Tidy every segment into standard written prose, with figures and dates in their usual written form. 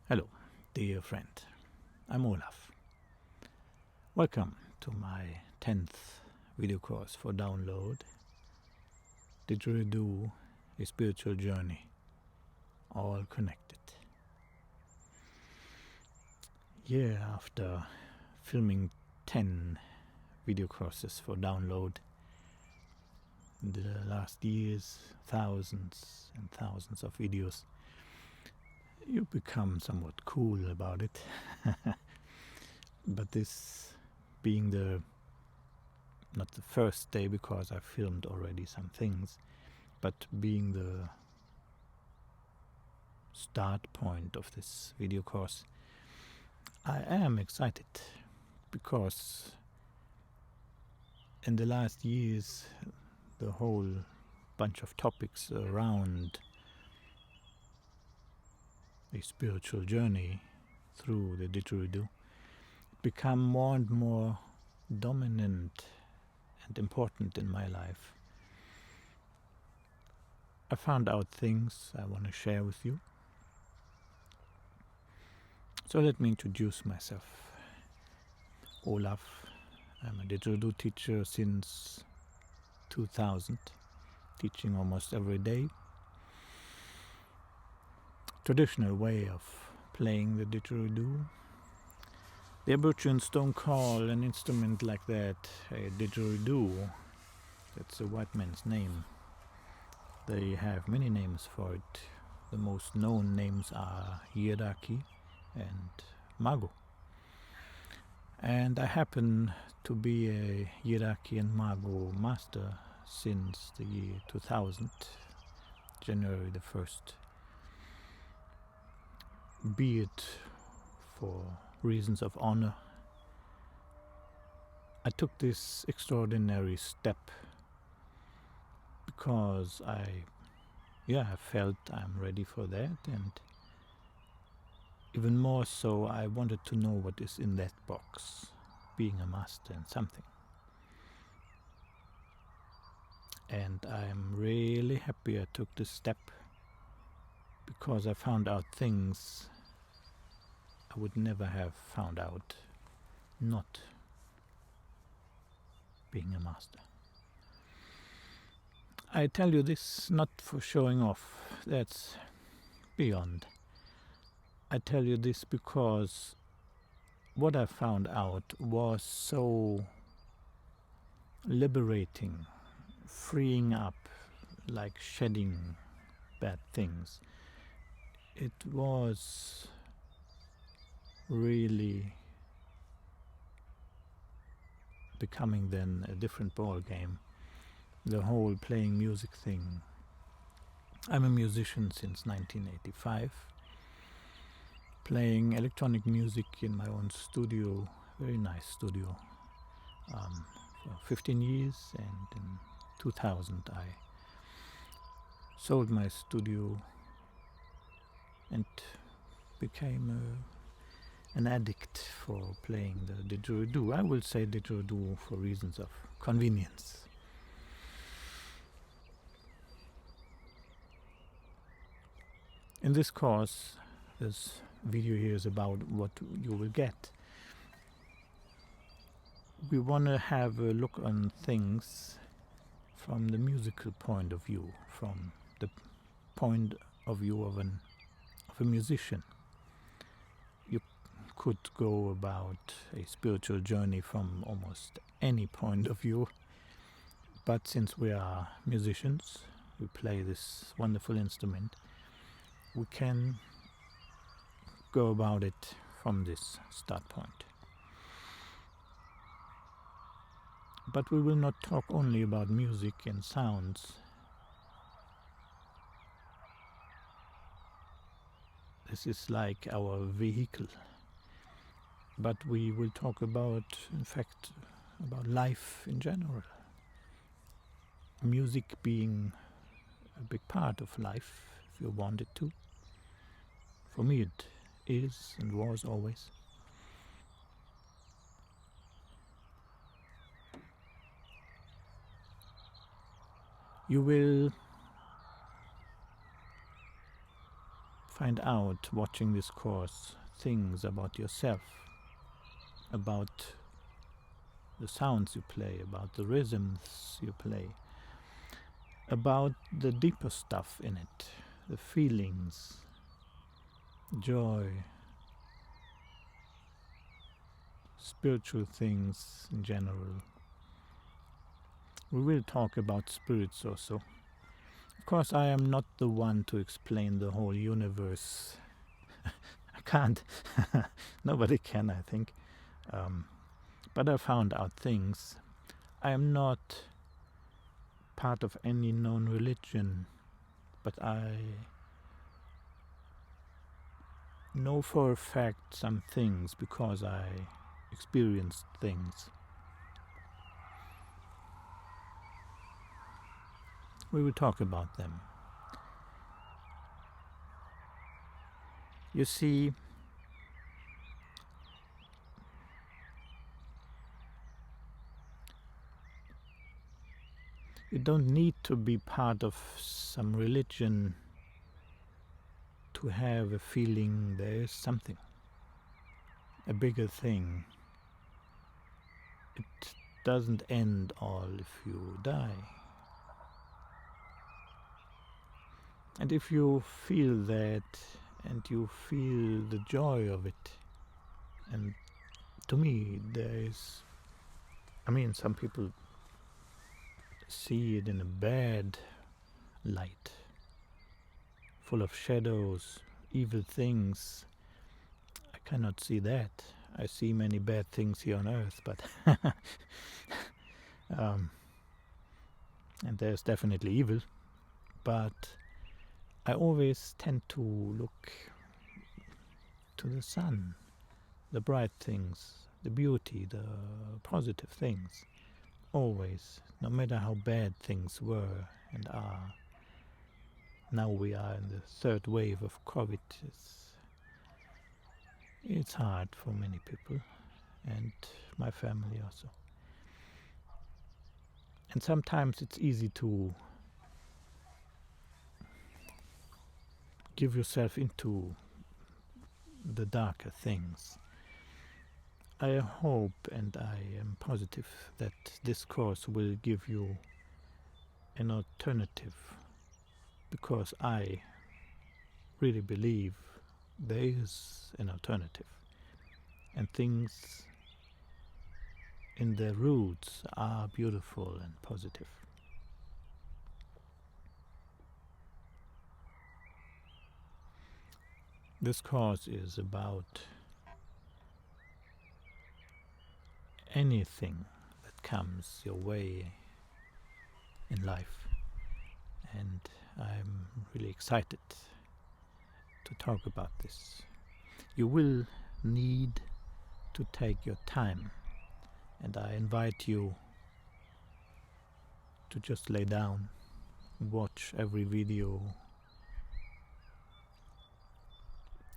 Hello, dear friend. I'm Olaf. Welcome to my 10th video course for download, Didgeridoo A Spiritual Journey, all connected. After filming 10 video courses for download in the last years, thousands and thousands of videos, you become somewhat cool about it. But this being not the first day, because I filmed already some things, but being the start point of this video course, I am excited because in the last years the whole bunch of topics around a spiritual journey through the didgeridoo become more and more dominant and important in my life. I found out things I want to share with you. So let me introduce myself. Olaf. I'm a didgeridoo teacher since 2000, teaching almost every day. Traditional way of playing the didgeridoo. The Aborigines don't call an instrument like that a didgeridoo. That's a white man's name. They have many names for it. The most known names are yidaki and mago. And I happen to be a yidaki and mago master since the year 2000, January the 1st. Be it for reasons of honor, I took this extraordinary step because I felt I'm ready for that, and even more so I wanted to know what is in that box, being a master and something. And I'm really happy I took this step, because I found out things I would never have found out not being a master. I tell you this not for showing off, that's beyond. I tell you this because what I found out was so liberating, freeing up, like shedding bad things. It was really becoming then a different ball game. The whole playing music thing. I'm a musician since 1985, playing electronic music in my own studio, very nice studio, for 15 years, and in 2000 I sold my studio and became an addict for playing the didgeridoo. I will say didgeridoo for reasons of convenience. In this course, this video here is about what you will get. We want to have a look on things from the musical point of view, from the point of view of a musician. You could go about a spiritual journey from almost any point of view, but since we are musicians, we play this wonderful instrument, we can go about it from this start point. But we will not talk only about music and sounds. This is like our vehicle. But we will talk about, in fact, about life in general. Music being a big part of life, if you want it to. For me it is and was always. You will find out, watching this course, things about yourself, about the sounds you play, about the rhythms you play, about the deeper stuff in it, the feelings, joy, spiritual things in general. We will talk about spirits also. Of course, I am not the one to explain the whole universe. I can't. Nobody can, I think. But I found out things. I am not part of any known religion, but I know for a fact some things because I experienced things. We will talk about them. You see, you don't need to be part of some religion to have a feeling there is something, a bigger thing. It doesn't end all if you die. And if you feel that, and you feel the joy of it, and to me there is, some people see it in a bad light, full of shadows, evil things. I cannot see that. I see many bad things here on earth, but and there's definitely evil, but I always tend to look to the sun, the bright things, the beauty, the positive things. Always, no matter how bad things were and are. Now we are in the third wave of COVID. It's hard for many people, and my family also. And sometimes it's easy to give yourself into the darker things. I hope and I am positive that this course will give you an alternative, because I really believe there is an alternative, and things in their roots are beautiful and positive. This course is about anything that comes your way in life, and I'm really excited to talk about this. You will need to take your time, and I invite you to just lay down, watch every video,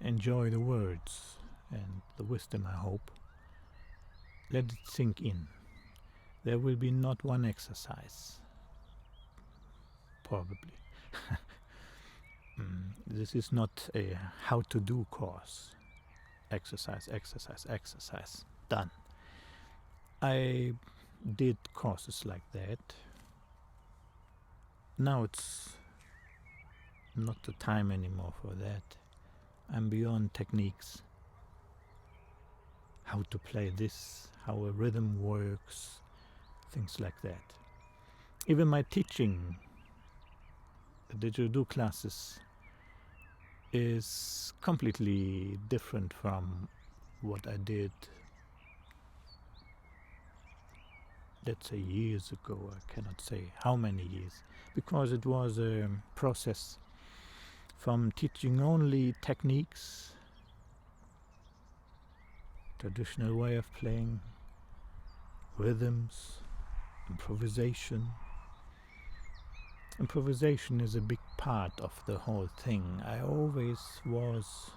enjoy the words and the wisdom, I hope. Let it sink in. There will be not one exercise, probably. This is not a how-to-do course. Exercise, exercise, exercise. Done. I did courses like that. Now it's not the time anymore for that. I'm beyond techniques. How to play this, how a rhythm works, things like that. Even my teaching, the Didgeridoo classes, is completely different from what I did, let's say, years ago. I cannot say how many years, because it was a process from teaching only techniques, traditional way of playing, rhythms, improvisation. Improvisation is a big part of the whole thing. I always was,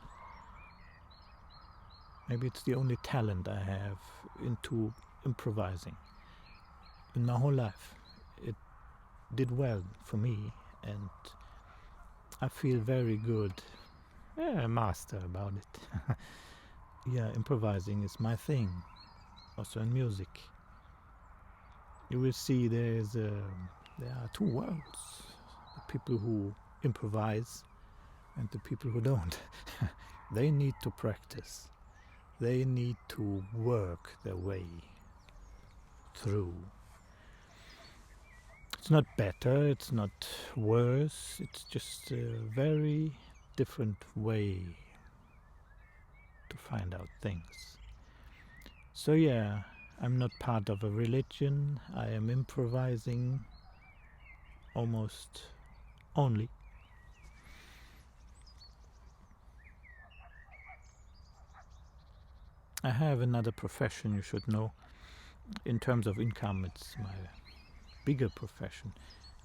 maybe it's the only talent I have, into improvising. In my whole life, it did well for me, and I feel very good a master about it. Yeah, improvising is my thing, also in music. You will see there are two worlds: the people who improvise and the people who don't. They need to practice. They need to work their way through. It's not better, it's not worse, it's just a very different way to find out things. So yeah, I'm not part of a religion, I am improvising almost only. I have another profession, you should know. In terms of income, it's my bigger profession.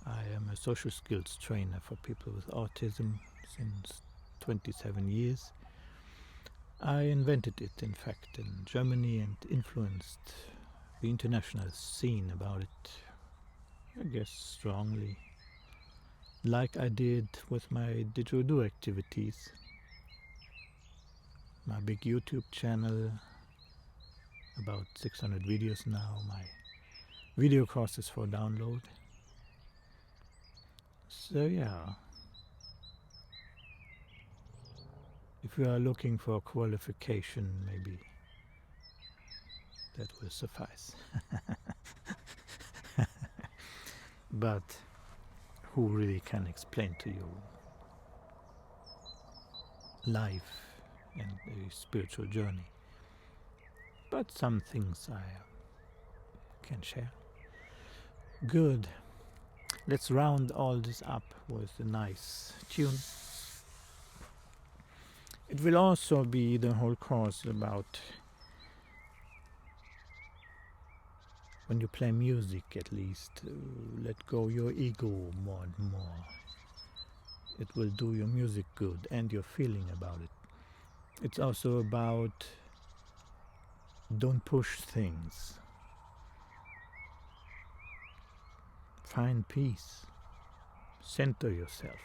I am a social skills trainer for people with autism since 27 years. I invented it, in fact, in Germany and influenced the international scene about it, I guess, strongly. Like I did with my Didgeridoo activities. My big YouTube channel, about 600 videos now, my video courses for download. So yeah, if you are looking for a qualification, maybe that will suffice. But who really can explain to you life and a spiritual journey? But some things I can share. Good. Let's round all this up with a nice tune. It will also be the whole course about when you play music, at least, let go your ego more and more. It will do your music good and your feeling about it. It's also about don't push things. Find peace. Center yourself.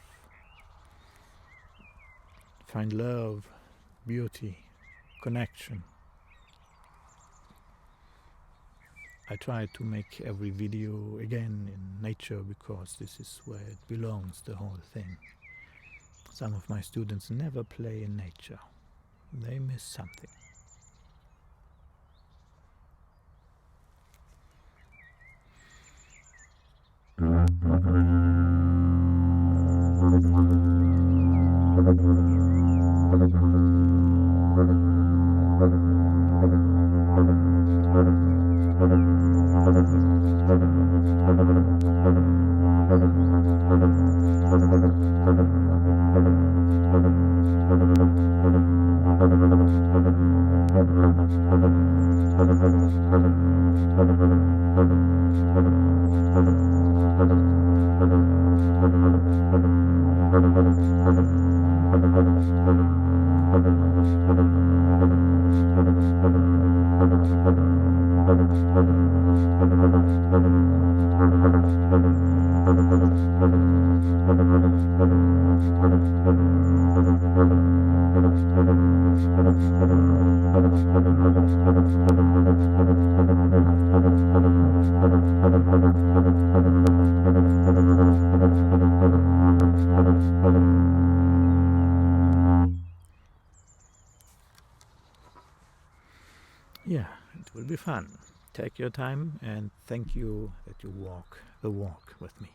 Find love, beauty, connection. I try to make every video again in nature because this is where it belongs, the whole thing. Some of my students never play in nature. They miss something. Yeah, it will be fun. Take your time and thank you that you walk the walk with me.